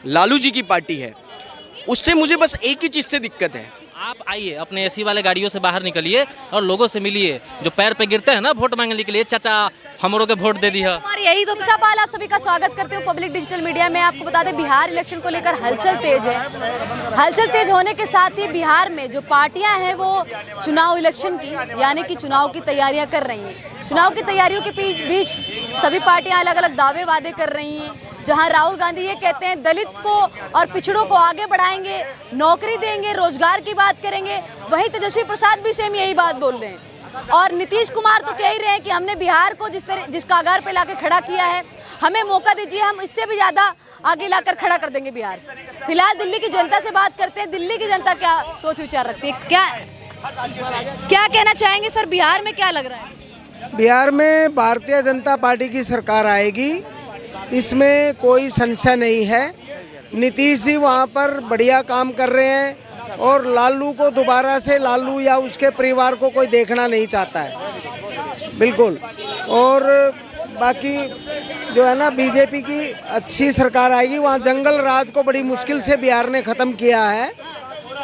लालू जी की पार्टी है, उससे मुझे बस एक ही चीज़ से दिक्कत है। आप आइए, अपने एसी वाले गाड़ियों से बाहर निकलिए और लोगों से मिलिए, जो पैर पे गिरते हैं ना वोट मांगने के लिए, चाचा हमरों के वोट दे दिया। हमारी यही तो सवाल। आप सभी का स्वागत करते हूँ पब्लिक डिजिटल मीडिया में। आपको बता दें, बिहार इलेक्शन को लेकर हलचल तेज है। हलचल तेज होने के साथ ही बिहार में जो पार्टियां हैं वो चुनाव इलेक्शन की यानी कि चुनाव की तैयारियां कर रही हैं। चुनाव की तैयारियों के बीच सभी पार्टियां अलग अलग दावे वादे कर रही हैं। जहां राहुल गांधी ये कहते हैं दलित को और पिछड़ों को आगे बढ़ाएंगे, नौकरी देंगे, रोजगार की बात करेंगे, वहीं तेजस्वी प्रसाद भी सेम यही बात बोल रहे हैं। और नीतीश कुमार तो कह ही रहे हैं कि हमने बिहार को जिस कागार पे लाके खड़ा किया है, हमें मौका दीजिए, हम इससे भी ज़्यादा आगे लाकर खड़ा कर देंगे बिहार। फिलहाल दिल्ली की जनता से बात करते हैं। दिल्ली की जनता क्या सोच विचार रखती है, क्या कहना चाहेंगे सर? बिहार में क्या लग रहा है? बिहार में भारतीय जनता पार्टी की सरकार आएगी, इसमें कोई संशय नहीं है। नीतीश जी वहाँ पर बढ़िया काम कर रहे हैं और लालू को दोबारा से, लालू या उसके परिवार को कोई देखना नहीं चाहता है, बिल्कुल। और बाकी जो है ना, बीजेपी की अच्छी सरकार आएगी। वहाँ जंगल राज को बड़ी मुश्किल से बिहार ने ख़त्म किया है,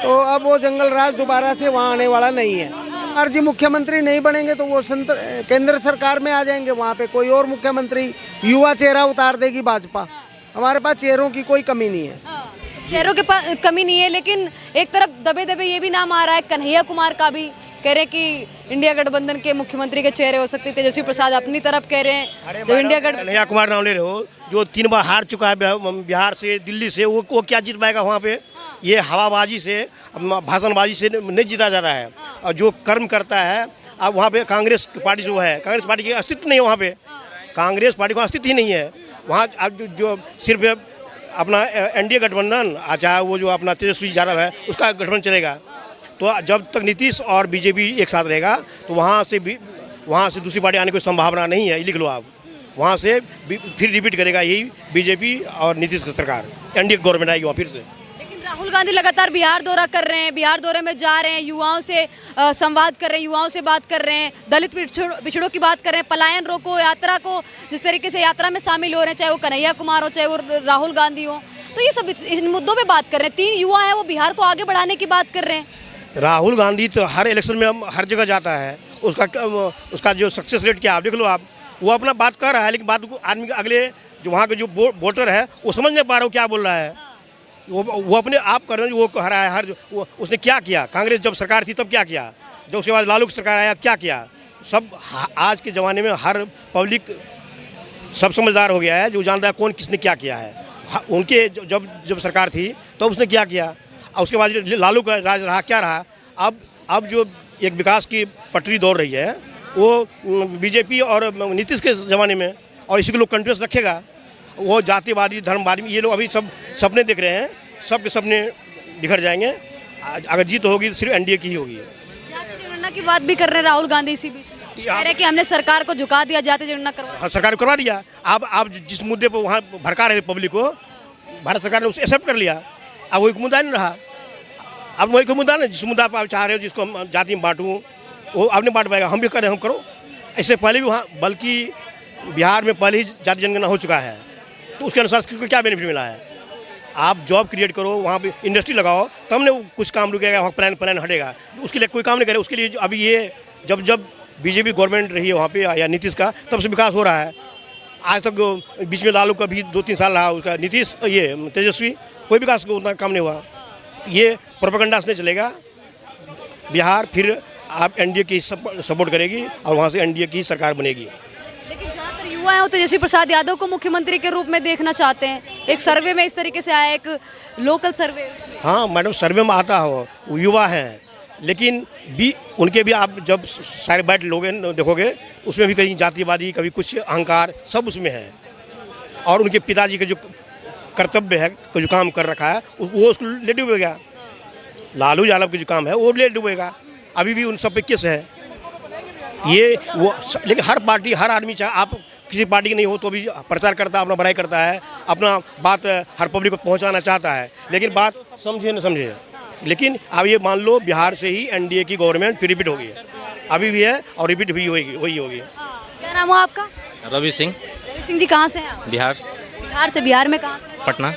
तो अब वो जंगल राज दोबारा से वहाँ आने वाला नहीं है। और जी मुख्यमंत्री नहीं बनेंगे तो वो केंद्र सरकार में आ जाएंगे, वहाँ पे कोई और मुख्यमंत्री, युवा चेहरा उतार देगी भाजपा। हमारे पास चेहरों की कोई कमी नहीं है। चेहरों के पास कमी नहीं है, लेकिन एक तरफ दबे दबे ये भी नाम आ रहा है कन्हैया कुमार का भी, कह रहे हैं कि इंडिया गठबंधन के मुख्यमंत्री के चेहरे हो सकते हैं। तेजस्वी प्रसाद अपनी तरफ कह रहे हैं। जो इंडिया कन्हैया कुमार नाम ले रहे हो, जो 3 बार हार चुका है बिहार से, दिल्ली से, वो क्या जीत पाएगा वहाँ पे? ये हवाबाजी से, भाषणबाजी से नहीं जीता जाता है। और जो कर्म करता है, अब वहाँ पे कांग्रेस पार्टी जो है, कांग्रेस पार्टी की अस्तित्व नहीं है वहाँ पे। कांग्रेस पार्टी का अस्तित्व ही नहीं है वहाँ। अब जो सिर्फ अपना एनडीए गठबंधन, चाहे वो जो अपना तेजस्वी यादव है उसका गठबंधन चलेगा। तो जब तक नीतीश और बीजेपी एक साथ रहेगा तो वहाँ से दूसरी पार्टी आने की संभावना नहीं है। लिख लो आप, वहाँ से फिर रिपीट करेगा यही बीजेपी और नीतीश की सरकार, एनडीए गवर्नमेंट आएगी वहाँ फिर से। लेकिन राहुल गांधी लगातार बिहार दौरा कर रहे हैं, बिहार दौरे में जा रहे हैं, युवाओं से संवाद कर रहे हैं, युवाओं से बात कर रहे हैं, दलित पिछड़ों की बात कर रहे हैं, पलायन रोको यात्रा को जिस तरीके से यात्रा में शामिल हो रहे हैं, चाहे वो कन्हैया कुमार हो, चाहे वो राहुल गांधी हो, तो ये सब इन मुद्दों पर बात कर रहे हैं। 3 युवा हैं, वो बिहार को आगे बढ़ाने की बात कर रहे हैं। राहुल गांधी तो हर इलेक्शन में हर जगह जाता है, उसका जो सक्सेस रेट क्या आप देख लो आप। वो अपना बात कर रहा है, लेकिन बात को आदमी अगले जो वहाँ के जो वोटर है वो समझ नहीं पा रहा, वो क्या बोल रहा है। वो अपने आप कर रहे हैं, वो कह रहा है उसने क्या किया। कांग्रेस जब सरकार थी तब क्या किया, जब उसके बाद लालू की सरकार आया क्या किया। सब आज के ज़माने में हर पब्लिक सब समझदार हो गया है, जो जानता है कौन किसने क्या किया है। उनके जब सरकार थी तो उसने क्या किया, और उसके बाद लालू का राज रहा क्या रहा। अब जो एक विकास की पटरी दौड़ रही है वो बीजेपी और नीतीश के ज़माने में, और इसी को लोग कंटिन्यूस रखेगा। वो जातिवादी, धर्मवादी, ये लोग अभी सब सपने देख रहे हैं, सब के सपने बिखर जाएंगे। अगर जीत होगी तो सिर्फ एनडीए की ही होगी। जाति जनगणना की बात भी कर रहे हैं राहुल गांधी, इसी बीच कह रहे हैं कि हमने सरकार को झुका दिया, जाति जनगणना करवा। सरकार को करवा दिया। आप जिस मुद्दे पर वहाँ भड़का रहे थे पब्लिक को, भारत सरकार ने उसे एक्सेप्ट कर लिया। अब वही मुद्दा नहीं रहा। अब वही कोई मुद्दा नहीं, जिस मुद्दा पर आप चाह रहे हो जिसको हम जाति में बांटूँ, वो आपने बांट पाएगा, हम भी करें, हम करो। इससे पहले भी वहाँ, बल्कि बिहार में पहले ही जाति जनगणना हो चुका है, तो उसके अनुसार किसको क्या बेनिफिट मिला है। आप जॉब क्रिएट करो, वहाँ पे इंडस्ट्री लगाओ, तब ने कुछ काम रुकेगा, वहाँ प्लान हटेगा। उसके लिए कोई काम नहीं करे। उसके लिए अभी ये जब बीजेपी गवर्नमेंट रही है वहाँ पे, या नीतीश का, तब से विकास हो रहा है। आज तक बीच में लालू का भी 2-3 साल रहा, उसका नीतीश, ये तेजस्वी, कोई विकास को उतना काम नहीं हुआ। ये प्रोपेगेंडा से चलेगा बिहार, फिर आप एनडीए की सपोर्ट करेगी और वहाँ से एनडीए की सरकार बनेगी। लेकिन ज़्यादातर युवा हैं, तेजस्वी प्रसाद यादव को मुख्यमंत्री के रूप में देखना चाहते हैं। एक सर्वे में इस तरीके से आया, एक लोकल सर्वे। हाँ मैडम, सर्वे में आता हो, वो युवा हैं, लेकिन उनके भी आप जब सारे बैठ लोगे देखोगे, उसमें भी कहीं जातिवादी, कभी कुछ अहंकार, सब उसमें है। और उनके पिताजी के जो कर्तव्य है, जो काम कर रखा है, वो उसको ले डूबेगा। लालू यादव के जो काम है वो ले डूबेगा। अभी भी उन सब पे केस है ये वो। लेकिन हर पार्टी, हर आदमी, चाहे आप किसी पार्टी की नहीं हो तो भी प्रचार करता है, अपना बड़ाई करता है, अपना बात हर पब्लिक को पहुंचाना चाहता है, लेकिन बात समझे न समझे। लेकिन अब ये मान लो बिहार से ही एनडीए की गवर्नमेंट फिर रिपीट होगी, अभी भी है और रिपीट भी होगी, वही होगी। क्या नाम हो आपका? रवि सिंह। रवि सिंह जी, कहाँ से हैं आप? बिहार। बिहार से? बिहार में कहाँ से? पटना।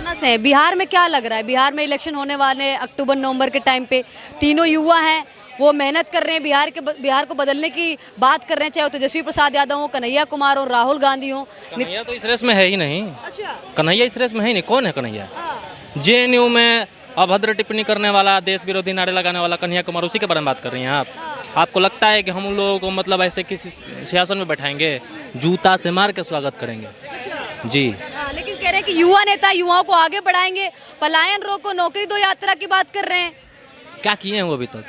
हरियाणा से हैं। बिहार में क्या लग रहा है? बिहार में इलेक्शन होने वाले हैं अक्टूबर नवंबर के टाइम पे। तीनों युवा हैं, वो मेहनत कर रहे हैं, बिहार को बदलने की बात कर रहे हैं, चाहे वो तेजस्वी प्रसाद यादव हो, कन्हैया कुमार हो, राहुल गांधी हो। कन्हैया तो इस रेस में है ही नहीं। अच्छा, कन्हैया इस रेस में है ही नहीं। कौन है कन्हैया? जेएनयू में अभद्र टिप्पणी करने वाला, देश विरोधी नारे लगाने वाला कन्हैया कुमार, उसी के बारे में बात कर रही हैं आप? आपको लगता है कि हम उन लोगों को मतलब ऐसे किसी सियासन में बैठाएंगे? जूता से मार के स्वागत करेंगे जी। लेकिन कह रहे हैं कि युवा नेता युवाओं को आगे बढ़ाएंगे, पलायन रोको, नौकरी दो यात्रा की बात कर रहे हैं। क्या किए हैं वो अभी तक?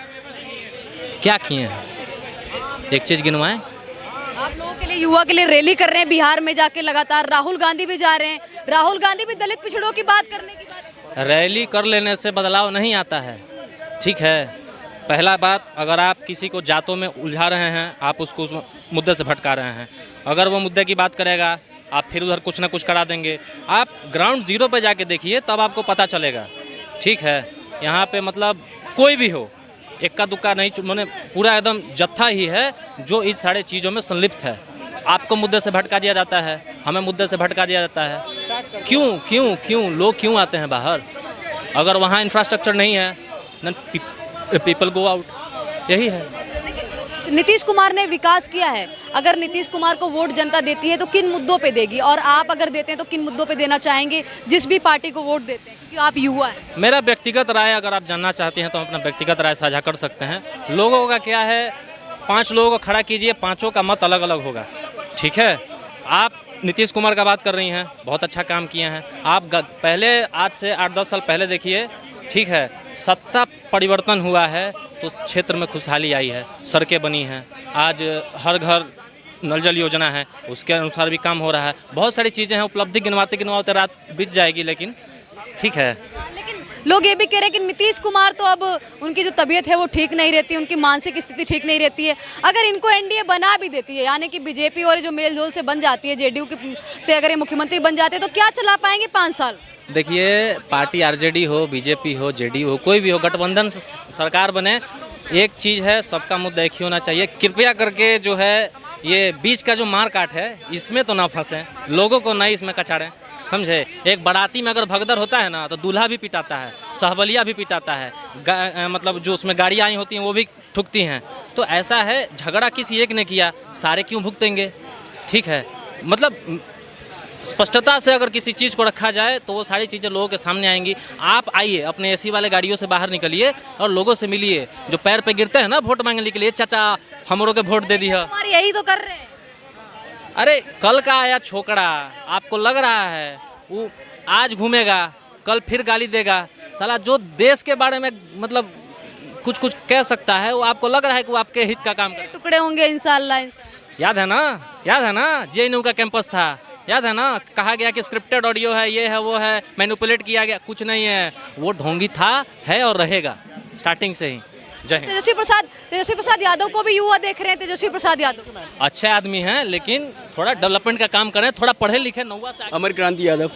क्या किए हैं? एक चीज गिनवाएं। आप लोगों के लिए, युवा के लिए रैली कर रहे हैं बिहार में जाके लगातार। राहुल गांधी भी जा रहे हैं, राहुल गांधी भी दलित पिछड़ों की बात करने की बात। रैली कर लेने से बदलाव नहीं आता है, ठीक है। पहला बात, अगर आप किसी को जातों में उलझा रहे हैं, आप उसको उस मुद्दे से भटका रहे हैं। अगर वो मुद्दे की बात करेगा, आप फिर उधर कुछ ना कुछ करा देंगे। आप ग्राउंड जीरो पे जाके देखिए, तब आपको पता चलेगा, ठीक है। यहाँ पे मतलब कोई भी हो, इक्का दुक्का नहीं, मैंने पूरा एकदम जत्था ही है जो इस सारे चीज़ों में संलिप्त है। आपको मुद्दे से भटका दिया जाता है, हमें मुद्दे से भटका दिया जाता है। क्यों क्यों क्यों लोग क्यों आते हैं बाहर? अगर वहाँ इंफ्रास्ट्रक्चर नहीं है, देन पीपल गो आउट, यही है। नीतीश कुमार ने विकास किया है। अगर नीतीश कुमार को वोट जनता देती है तो किन मुद्दों पे देगी, और आप अगर देते हैं तो किन मुद्दों पे देना चाहेंगे जिस भी पार्टी को वोट देते हैं, क्योंकि आप युवा हैं? मेरा व्यक्तिगत राय अगर आप जानना चाहते हैं तो हम अपना व्यक्तिगत राय साझा कर सकते हैं। लोगों का क्या है, 5 लोगों को खड़ा कीजिए, 5 का मत अलग अलग होगा, ठीक है। आप नीतीश कुमार का बात कर रही हैं, बहुत अच्छा काम किए हैं। आप पहले, आज से 8-10 साल पहले देखिए, ठीक है, सत्ता परिवर्तन हुआ है तो क्षेत्र में खुशहाली आई है, सड़कें बनी हैं, आज हर घर नल जल योजना है, उसके अनुसार भी काम हो रहा है। बहुत सारी चीज़ें हैं, उपलब्धि गिनवाते गिनवाते रात बीत जाएगी, लेकिन ठीक है। लेकिन लोग ये भी कह रहे हैं कि नीतीश कुमार तो अब उनकी जो तबीयत है वो ठीक नहीं रहती, उनकी मानसिक स्थिति ठीक नहीं रहती है। अगर इनको एनडीए बना भी देती है, यानी कि बीजेपी और जो मेल जोल से बन जाती है, जेडीयू से अगर ये मुख्यमंत्री बन जाते हैं, तो क्या चला पाएंगे 5 साल? देखिए, पार्टी आरजेडी हो, बीजेपी हो, जेडीयू हो, कोई भी हो, गठबंधन सरकार बने, एक चीज़ है, सबका मुद्दा एक ही होना चाहिए। कृपया करके जो है ये बीच का जो मार काट है, इसमें तो ना फंसें, लोगों को नहीं इसमें कचाड़ें, समझे। एक बाराती में अगर भगदड़ होता है ना, तो दूल्हा भी पिटाता है, सहबलिया भी पिटाता है, मतलब जो उसमें गाड़ियाँ आई होती हैं वो भी ठुकती हैं। तो ऐसा है, झगड़ा किसी एक ने किया, सारे क्यों भुगतेंगे, ठीक है। मतलब स्पष्टता से अगर किसी चीज़ को रखा जाए तो वो सारी चीज़ें लोगों के सामने आएंगी। आप आइए, अपने एसी वाले गाड़ियों से बाहर निकलिए और लोगों से मिलिए, जो पैर पे गिरते हैं ना वोट मांगने के लिए, चाचा हमरों के वोट दे दी है। हमारे यही तो कर रहे हैं। अरे कल का आया छोकरा, आपको लग रहा है वो आज घूमेगा, कल फिर गाली देगा, साला जो देश के बारे में मतलब कुछ कुछ कह सकता है, वो आपको लग रहा है कि वो आपके हित का काम करे। टुकड़े होंगे इंशाल्लाह। याद है ना जेएनयू का कैंपस था, याद है ना, कहा गया कि स्क्रिप्टेड ऑडियो है, ये है वो है, मैनिपुलेट किया गया, कुछ नहीं है, वो ढोंगी था, है और रहेगा स्टार्टिंग से ही। जय हिंद। तेजस्वी प्रसाद यादव को भी युवा देख रहे हैं। तेजस्वी प्रसाद यादव अच्छे आदमी हैं, लेकिन थोड़ा डेवलपमेंट का काम करें, थोड़ा पढ़े लिखे, 9वां से। अमर क्रांति यादव।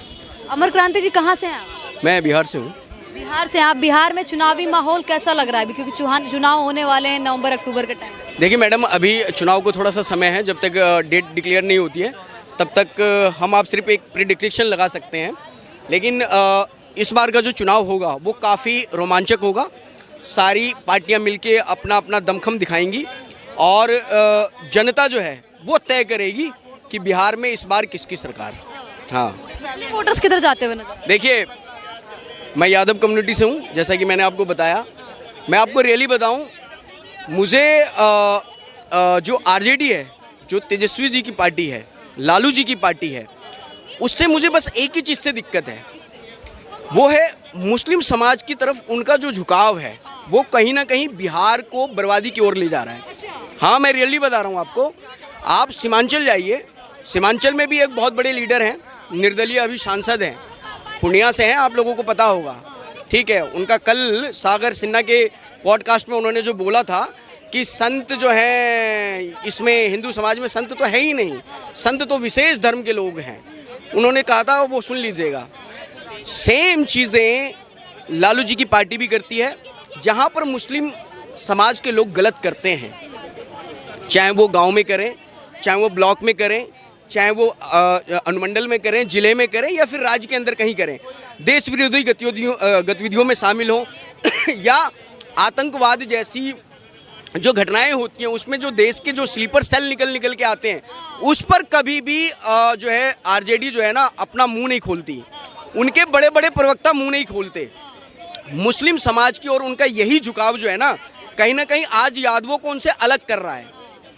अमर क्रांति जी, कहाँ से हैं आप? मैं बिहार से हूँ। बिहार से। आप बिहार में चुनावी माहौल कैसा लग रहा है अभी, क्योंकि चुनाव होने वाले हैं नवंबर अक्टूबर के टाइम? देखिए मैडम, अभी चुनाव को थोड़ा सा समय है, जब तक डेट डिक्लेयर नहीं होती है तब तक हम आप सिर्फ एक प्रेडिक्शन लगा सकते हैं। लेकिन इस बार का जो चुनाव होगा वो काफ़ी रोमांचक होगा। सारी पार्टियां मिलके अपना अपना दमखम दिखाएंगी और जनता जो है वो तय करेगी कि बिहार में इस बार किसकी सरकार। हाँ, वोटर्स किधर जाते हुए नजर? देखिए, मैं यादव कम्युनिटी से हूँ, जैसा कि मैंने आपको बताया। मैं आपको रियली बताऊँ, मुझे जो आरजेडी है, जो तेजस्वी जी की पार्टी है, लालू जी की पार्टी है, उससे मुझे बस एक ही चीज़ से दिक्कत है, वो है मुस्लिम समाज की तरफ उनका जो झुकाव है, वो कहीं ना कहीं बिहार को बर्बादी की ओर ले जा रहा है। हाँ, मैं रियली बता रहा हूँ आपको। आप सीमांचल जाइए, सीमांचल में भी एक बहुत बड़े लीडर हैं, निर्दलीय अभी सांसद हैं, पूर्णिया से हैं, आप लोगों को पता होगा, ठीक है। उनका कल सागर सिन्हा के पॉडकास्ट में उन्होंने जो बोला था कि संत जो हैं, इसमें हिंदू समाज में संत तो है ही नहीं, संत तो विशेष धर्म के लोग हैं, उन्होंने कहा था, वो सुन लीजिएगा। सेम चीज़ें लालू जी की पार्टी भी करती है। जहाँ पर मुस्लिम समाज के लोग गलत करते हैं, चाहे वो गांव में करें, चाहे वो ब्लॉक में करें, चाहे वो अनुमंडल में करें, ज़िले में करें, या फिर राज्य के अंदर कहीं करें, देश विरोधी गतिविधियों में शामिल हो या आतंकवाद जैसी जो घटनाएं होती हैं उसमें जो देश के जो स्लीपर सेल निकल के आते हैं, उस पर कभी भी जो है आरजेडी जो है ना अपना मुंह नहीं खोलती। उनके बड़े बड़े प्रवक्ता मुंह नहीं खोलते। मुस्लिम समाज की और उनका यही झुकाव जो है ना कहीं आज यादवों को उनसे अलग कर रहा है।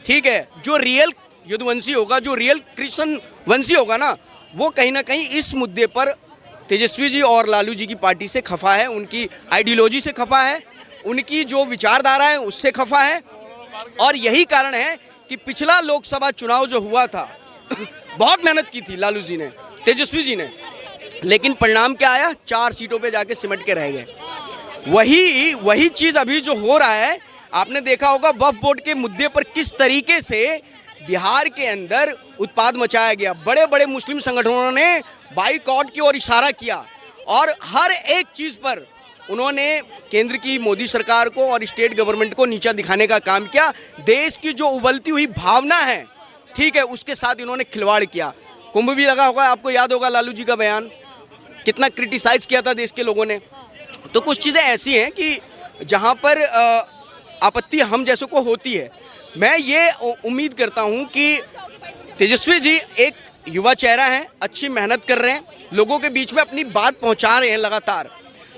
ठीक है, जो रियल यदुवंशी होगा, जो रियल कृष्ण वंशी होगा ना, वो कहीं ना कहीं इस मुद्दे पर तेजस्वी जी और लालू जी की पार्टी से खफा है, उनकी आइडियोलॉजी से खफा है, उनकी जो विचारधारा है उससे खफा है। और यही कारण है कि पिछला लोकसभा चुनाव जो हुआ था बहुत मेहनत की थी लालू जी ने, तेजस्वी जी ने, लेकिन परिणाम क्या आया? 4 सीटों पे जाके सिमट के रह गए। वही चीज़ अभी जो हो रहा है, आपने देखा होगा वक्फ बोर्ड के मुद्दे पर किस तरीके से बिहार के अंदर उत्पाद मचाया गया। बड़े बड़े मुस्लिम संगठनों ने बाइकआउट की ओर इशारा किया और हर एक चीज़ पर उन्होंने केंद्र की मोदी सरकार को और स्टेट गवर्नमेंट को नीचा दिखाने का काम किया। देश की जो उबलती हुई भावना है, ठीक है, उसके साथ इन्होंने खिलवाड़ किया। कुंभ भी लगा होगा, आपको याद होगा लालू जी का बयान कितना क्रिटिसाइज किया था देश के लोगों ने। तो कुछ चीज़ें ऐसी हैं कि जहां पर आपत्ति हम जैसों को होती है। मैं ये उम्मीद करता हूं कि तेजस्वी जी एक युवा चेहरा है, अच्छी मेहनत कर रहे हैं, लोगों के बीच में अपनी बात पहुंचा रहे हैं लगातार,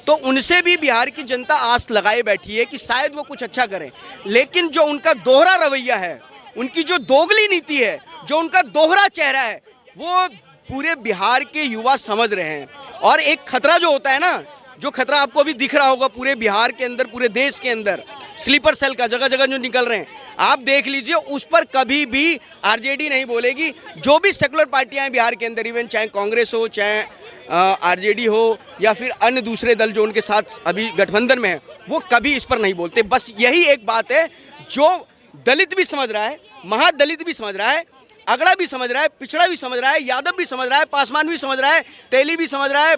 तो उनसे भी बिहार की जनता आस लगाए बैठी है कि शायद वो कुछ अच्छा करें। लेकिन जो उनका दोहरा रवैया है, उनकी जो दोगली नीति है, जो उनका दोहरा चेहरा है, वो पूरे बिहार के युवा समझ रहे हैं। और एक खतरा जो होता है ना, जो खतरा आपको अभी दिख रहा होगा पूरे बिहार के अंदर, पूरे देश के अंदर, स्लीपर सेल का जगह जगह जो निकल रहे हैं, आप देख लीजिए, उस पर कभी भी आरजेडी नहीं बोलेगी। जो भी सेकुलर पार्टियां हैं बिहार के अंदर, इवन चाहे कांग्रेस हो, चाहे आरजेडी हो, या फिर अन्य दूसरे दल जो उनके साथ अभी गठबंधन में है, वो कभी इस पर नहीं बोलते। बस यही एक बात है जो दलित भी समझ रहा है, महादलित भी समझ रहा है, अगड़ा भी समझ रहा है, पिछड़ा भी समझ रहा है, यादव भी समझ रहा है, पासवान भी समझ रहा है, तेली भी समझ रहा है,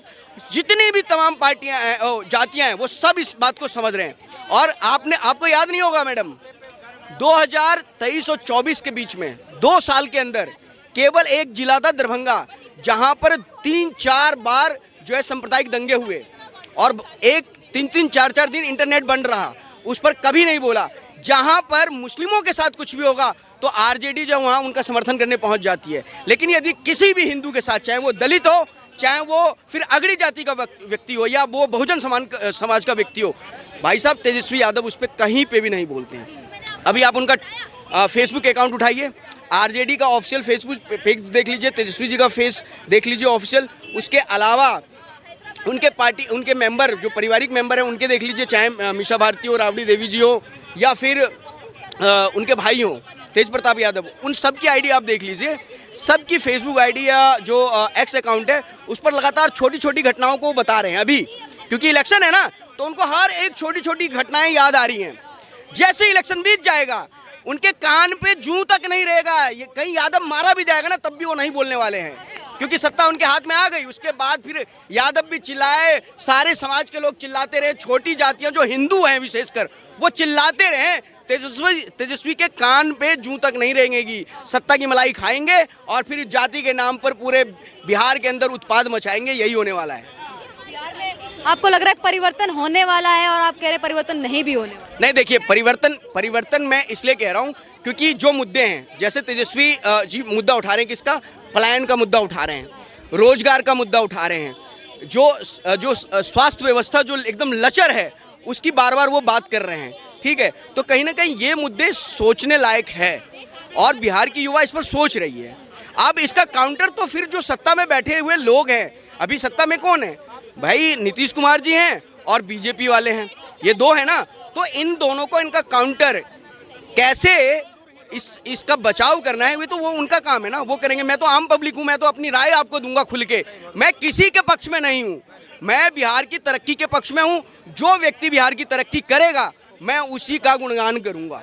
जितनी भी तमाम पार्टियां हैं, जातियां हैं, वो सब इस बात को समझ रहे हैं। और आपको याद नहीं होगा मैडम, 2023 और 24 के बीच में 2 साल के अंदर केवल एक जिला था दरभंगा, जहां पर 3-4 बार जो है सांप्रदायिक दंगे हुए और 3-4 दिन इंटरनेट बंद रहा, उस पर कभी नहीं बोला। जहां पर मुस्लिमों के साथ कुछ भी होगा तो आरजेडी जो वहां उनका समर्थन करने पहुंच जाती है। लेकिन यदि किसी भी हिंदू के साथ, चाहे वो दलित हो, चाहे वो फिर अगड़ी जाति का व्यक्ति हो, या वो बहुजन समाज का व्यक्ति हो, भाई साहब तेजस्वी यादव उस पर कहीं पे भी नहीं बोलते हैं। अभी आप उनका फेसबुक अकाउंट उठाइए, आरजेडी का ऑफिशियल फेसबुक पेज देख लीजिए, तेजस्वी जी का फेस देख लीजिए ऑफिशियल, उसके अलावा उनके मेंबर जो पारिवारिक मेंबर हैं उनके देख लीजिए, चाहे मीशा भारती हो, राबड़ी देवी जी हो, या फिर उनके भाई हो तेज प्रताप यादव, उन सब की आईडी आप देख लीजिए। सबकी फेसबुक आईडी या जो एक्स अकाउंट है उस पर लगातार छोटी छोटी घटनाओं को बता रहे हैं। अभी क्योंकि इलेक्शन है ना, तो उनको हर एक छोटी छोटी घटनाएं याद आ रही हैं। जैसे इलेक्शन बीत जाएगा उनके कान पे जूं तक नहीं रहेगा, ये कहीं यादव मारा भी जाएगा ना तब भी वो नहीं बोलने वाले हैं, क्योंकि सत्ता उनके हाथ में आ गई। उसके बाद फिर यादव भी चिल्लाए, सारे समाज के लोग चिल्लाते रहे, छोटी जातियां जो हिंदू हैं विशेषकर वो चिल्लाते रहे, तेजस्वी के कान पे जूं तक नहीं रहेंगी। सत्ता की मलाई खाएंगे और फिर जाति के नाम पर पूरे बिहार के अंदर उत्पाद मचाएंगे। यही होने वाला है। बिहार में आपको लग रहा है परिवर्तन होने वाला है और आप कह रहे परिवर्तन नहीं भी होने वाला? नहीं, देखिए, परिवर्तन मैं इसलिए कह रहा हूँ क्योंकि जो मुद्दे हैं, जैसे तेजस्वी जी मुद्दा उठा रहे हैं, किसका? पलायन का मुद्दा उठा रहे हैं, रोजगार का मुद्दा उठा रहे हैं, जो स्वास्थ्य व्यवस्था जो एकदम लचर है उसकी बार बार वो बात कर रहे हैं। ठीक है, तो कहीं ना कहीं ये मुद्दे सोचने लायक है और बिहार की युवा इस पर सोच रही है। अब इसका काउंटर तो फिर जो सत्ता में बैठे हुए लोग हैं, अभी सत्ता में कौन है भाई? नीतीश कुमार जी हैं और बीजेपी वाले हैं, ये दो है ना। तो इन दोनों को इनका काउंटर कैसे इसका बचाव करना है, वो उनका काम है ना, वो करेंगे। मैं तो आम पब्लिक हूँ, मैं तो अपनी राय आपको दूंगा खुल के। मैं किसी के पक्ष में नहीं हूँ, मैं बिहार की तरक्की के पक्ष में हूँ। जो व्यक्ति बिहार की तरक्की करेगा मैं उसी का गुणगान करूंगा।